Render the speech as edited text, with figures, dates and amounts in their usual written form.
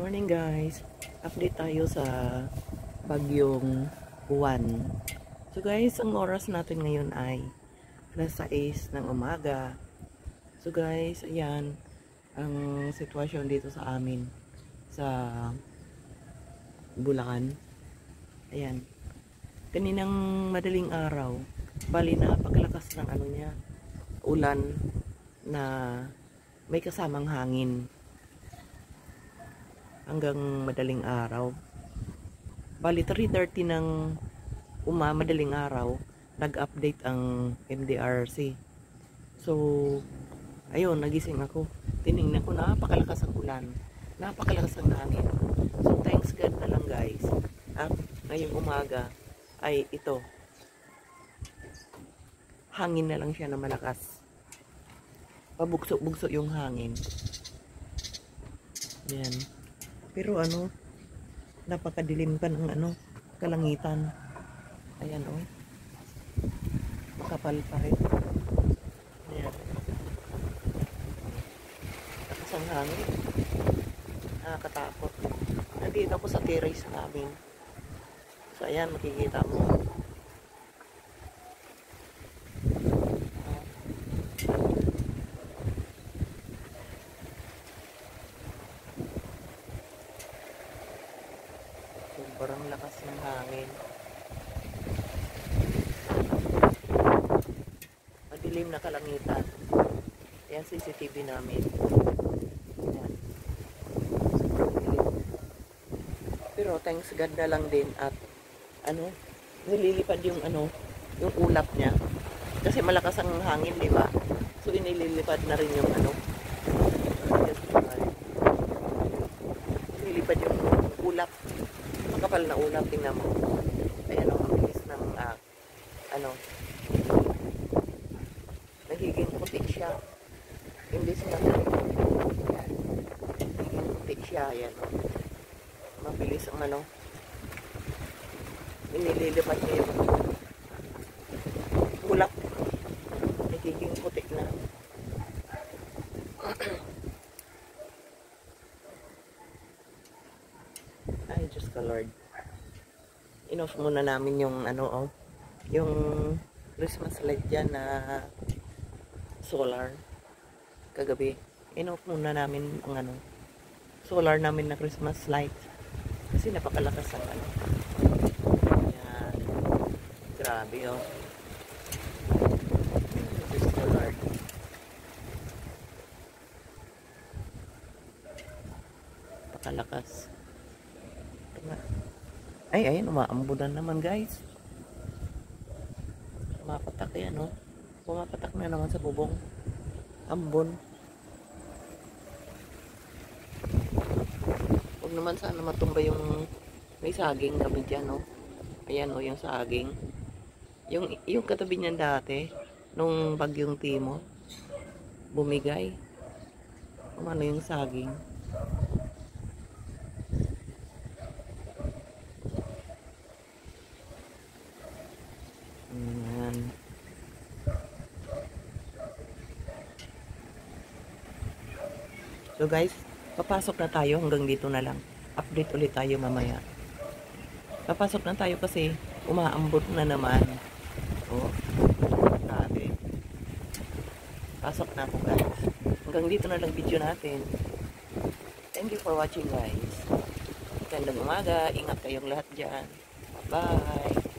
Morning guys, update tayo sa bagyong Juan. So guys, ang oras natin ngayon ay alas 6 ng umaga. So guys, ayan ang sitwasyon dito sa amin sa Bulacan. Ayan, kaninang madaling araw, bali na paglakas ng ulan na may kasamang hangin hanggang madaling araw. Bali 3:30 ng madaling araw, nag-update ang MDRC. So, ayun, nagising ako. Tiningnan ko, napakalakas ang ulan. Napakalakas ang hangin. So, thanks God na lang guys. At ngayong umaga ay ito. Hangin na lang siya na malakas. Pabugso-bugso yung hangin. Yan. Pero napakadilim pa ng kalangitan. Ayan makapal pa rin. Ayan. Lakas ang hangin. Nakakatakot. Nandito ako sa terrace namin. So ayan, makikita mo. Sobrang lakas ng hangin. Madilim na kalangitan. Ayan CCTV namin. Ayan. Sobrang dilim. Pero thanks God na lang din at nililipad yung yung ulap niya. Kasi malakas ang hangin, di ba? So inililipad na rin yung nililipad yung ulap. Makapal na ulap, tingnan mo. Ayan ang bilis ng nagiging putik siya. Imbis na nagiging putik siya. Ayan mabilis ang inililipad niya yung ulap. Nagiging putik na. Ay, Diyos ka Lord. Inoff muna namin yung yung Christmas light dyan na solar kagabi. Inoff muna namin ang solar namin na Christmas light kasi napakalakas ang Ayan. Grabe Diyos ka Lord. Napakalakas. Ay, ayun, umaambunan naman guys. Pumapatak yan, pumapatak na naman sa bubong. Ambon. Huwag naman sana matumba yung may saging kami dyan, Ayan, yung saging. Yung katabi niyan dati, nung bagyong Timo, bumigay. Umano yung saging. Ayan. So guys, papasok na tayo, hanggang dito na lang. Update ulit tayo mamaya. Papasok na tayo kasi umaambot na naman. Grabe. Pasok na ako guys. Hanggang dito na lang video natin. Thank you for watching guys. Magandang umaga. Ingat kayong lahat dyan. Bye.